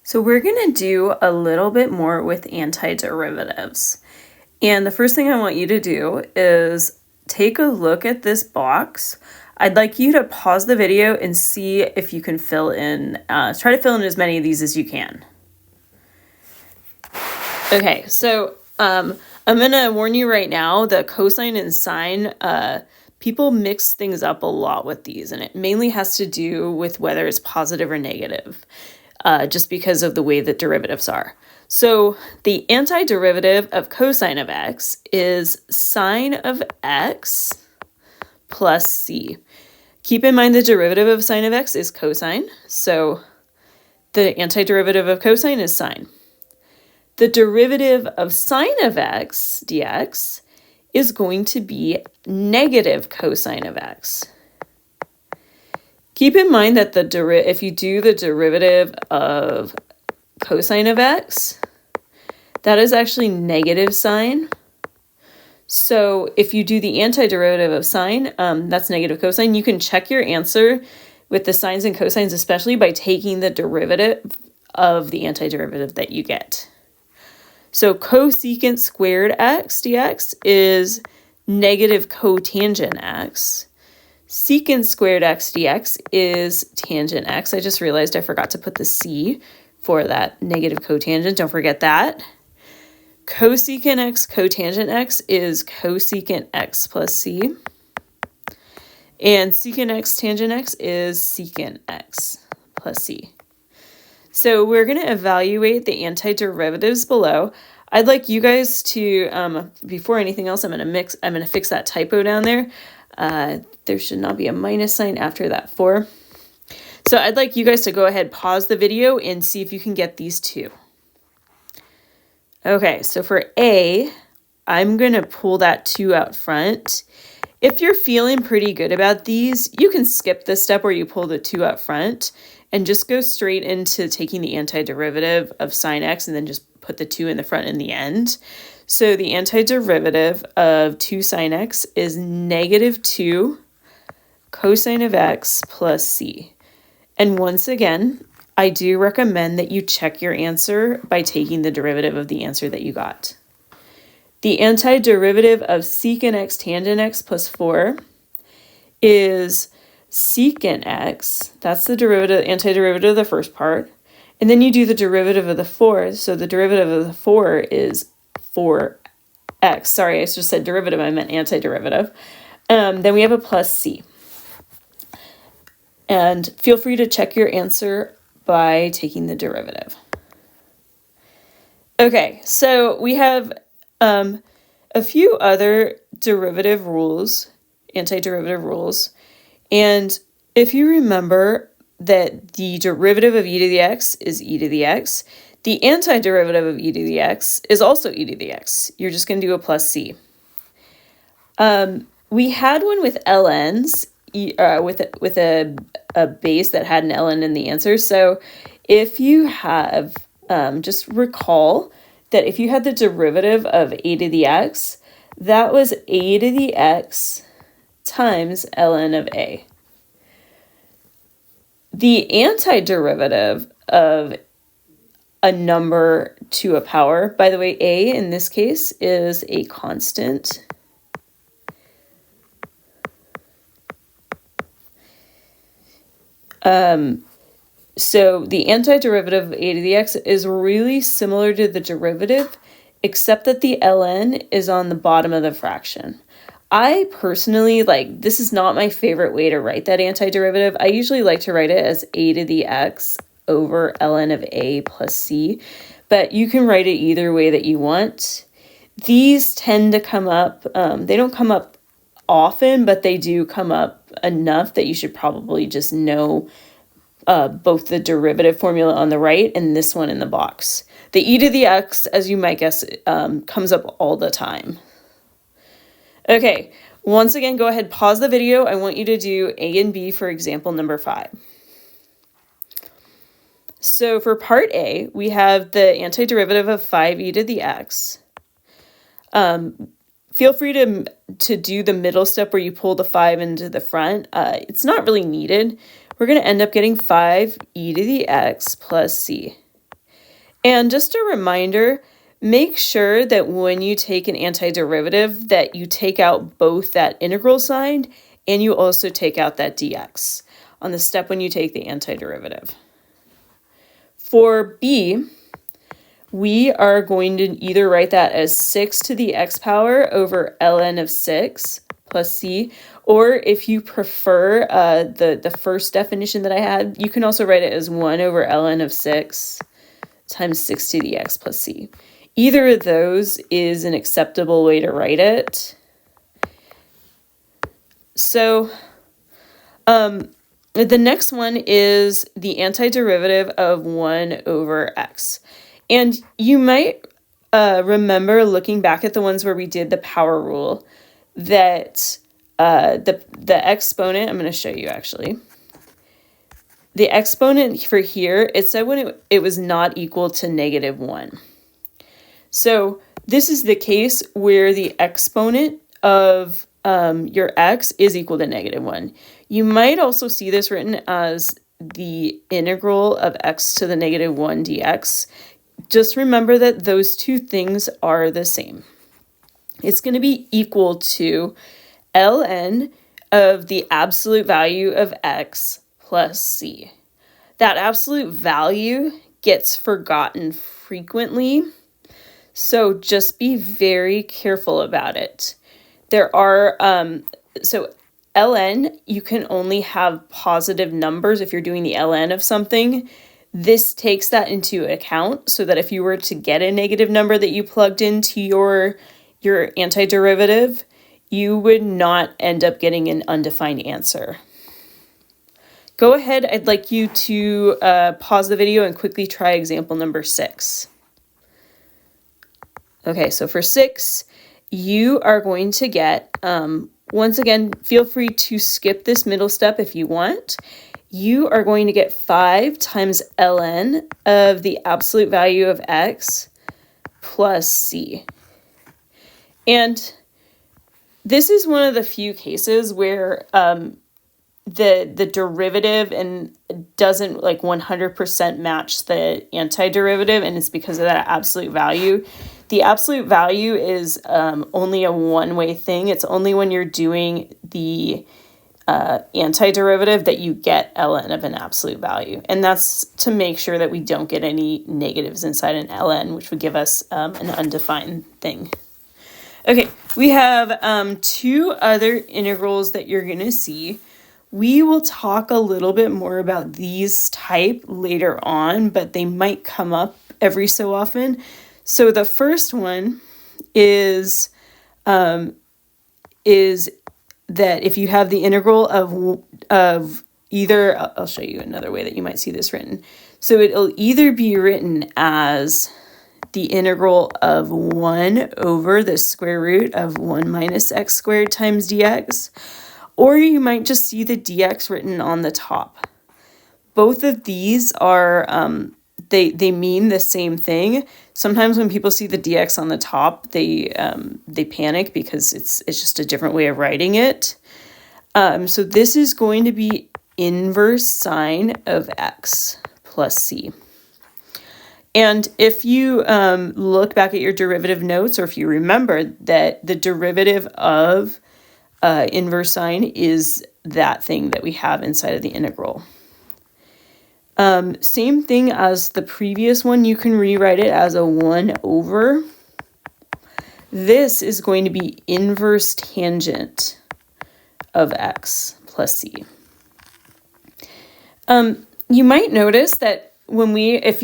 So we're going to do a little bit more with antiderivatives. And the first thing I want you to do is take a look at this box. I'd like you to pause the video and see if you can fill in, try to fill in as many of these as you can. Okay, so I'm going to warn you right now, the cosine and sine, people mix things up a lot with these, and it mainly has to do with whether it's positive or negative. Just because of the way that derivatives are. So the antiderivative of cosine of x is sine of x plus c. Keep in mind the derivative of sine of x is cosine, so the antiderivative of cosine is sine. The derivative of sine of x dx is going to be negative cosine of x. Keep in mind that if you do the derivative of cosine of x, that is actually negative sine. So if you do the antiderivative of sine, that's negative cosine. You can check your answer with the sines and cosines, especially by taking the derivative of the antiderivative that you get. So cosecant squared x dx is negative cotangent x. Secant squared x dx is tangent x. I just realized I forgot to put the c for that negative cotangent. Don't forget that. Cosecant x cotangent x is cosecant x plus c. And secant x tangent x is secant x plus c. So we're going to evaluate the antiderivatives below. I'd like you guys to, before anything else, I'm going to fix that typo down there. There should not be a minus sign after that 4. So I'd like you guys to go ahead, pause the video, and see if you can get these two. Okay, so for A, I'm going to pull that 2 out front. If you're feeling pretty good about these, you can skip the step where you pull the 2 out front and just go straight into taking the antiderivative of sine x and then just put the 2 in the front in the end. So the antiderivative of 2 sine x is negative 2 cosine of x plus c. And once again, I do recommend that you check your answer by taking the derivative of the answer that you got. The antiderivative of secant x tangent x plus 4 is secant x. That's the antiderivative of the first part. And then you do the derivative of the 4. So the derivative of the 4 is 4x. Sorry, I just said derivative, I meant antiderivative. Then we have a plus c. And feel free to check your answer by taking the derivative. Okay, so we have a few other derivative rules, antiderivative rules. And if you remember that the derivative of e to the x is e to the x, the antiderivative of e to the x is also e to the x. You're just going to do a plus c. We had one with ln's, with a base that had an ln in the answer. So if you have, just recall that if you had the derivative of a to the x, that was a to the x times ln of a. The antiderivative of a number to a power, by the way, a in this case is a constant. So the antiderivative of a to the x is really similar to the derivative, except that the ln is on the bottom of the fraction. I personally, this is not my favorite way to write that antiderivative. I usually like to write it as a to the x over ln of a plus c, but you can write it either way that you want. These tend to come up, they don't come up often, but they do come up enough that you should probably just know both the derivative formula on the right and this one in the box. The e to the x, as you might guess, comes up all the time. Okay, once again, go ahead, pause the video. I want you to do A and B for example number 5. So for part A, we have the antiderivative of 5e to the x. Feel free to do the middle step where you pull the 5 into the front. It's not really needed. We're going to end up getting 5e to the x plus c. And just a reminder, make sure that when you take an antiderivative that you take out both that integral sign and you also take out that dx on the step when you take the antiderivative. For b, we are going to either write that as 6 to the x power over ln of 6 plus c, or if you prefer the first definition that I had, you can also write it as 1 over ln of 6 times 6 to the x plus c. Either of those is an acceptable way to write it. So the next one is the antiderivative of 1 over x. And you might remember looking back at the ones where we did the power rule that the exponent, I'm going to show you actually. The exponent for here, it said when it was not equal to -1. So this is the case where the exponent of your x is equal to -1. You might also see this written as the integral of x to the -1 dx. Just remember that those two things are the same. It's going to be equal to ln of the absolute value of x plus c. That absolute value gets forgotten frequently, so just be very careful about it. There are, so ln, you can only have positive numbers if you're doing the ln of something. This takes that into account so that if you were to get a negative number that you plugged into your antiderivative, you would not end up getting an undefined answer. Go ahead, I'd like you to pause the video and quickly try example number 6. Okay, so for 6, you are going to get, once again, feel free to skip this middle step if you want. You are going to get 5 times ln of the absolute value of x plus c. And this is one of the few cases where the derivative and doesn't like 100% match the antiderivative, and it's because of that absolute value. The absolute value is only a one-way thing. It's only when you're doing the antiderivative that you get ln of an absolute value. And that's to make sure that we don't get any negatives inside an ln, which would give us an undefined thing. Okay, we have 2 other integrals that you're going to see. We will talk a little bit more about these type later on, but they might come up every so often. So the first one is that if you have the integral of either, I'll show you another way that you might see this written. So it'll either be written as the integral of 1 over the square root of 1 minus x squared times dx, or you might just see the dx written on the top. Both of these are, they mean the same thing. Sometimes when people see the dx on the top, they panic because it's just a different way of writing it. So this is going to be inverse sine of x plus c. And if you look back at your derivative notes, or if you remember that the derivative of inverse sine is that thing that we have inside of the integral. Same thing as the previous one, you can rewrite it as a 1 over. This is going to be inverse tangent of x plus c. You might notice that if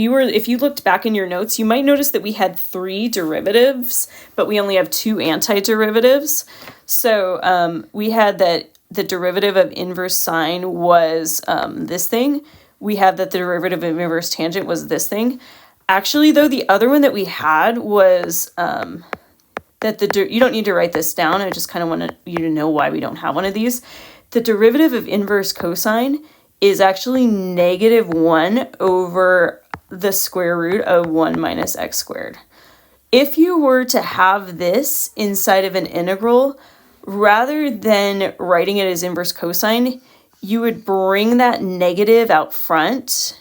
you looked back in your notes, you might notice that we had 3 derivatives, but we only have 2 antiderivatives. So we had that the derivative of inverse sine was this thing. We have that the derivative of inverse tangent was this thing. Actually, though, the other one that we had was that you don't need to write this down. I just kind of want you to know why we don't have one of these. The derivative of inverse cosine is actually -1 over the square root of 1 minus x squared. If you were to have this inside of an integral, rather than writing it as inverse cosine, you would bring that negative out front,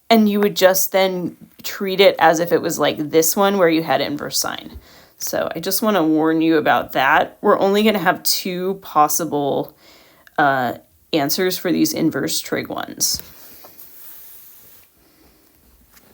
and you would just then treat it as if it was like this one where you had inverse sine. So I just want to warn you about that. We're only going to have 2 possible answers for these inverse trig ones.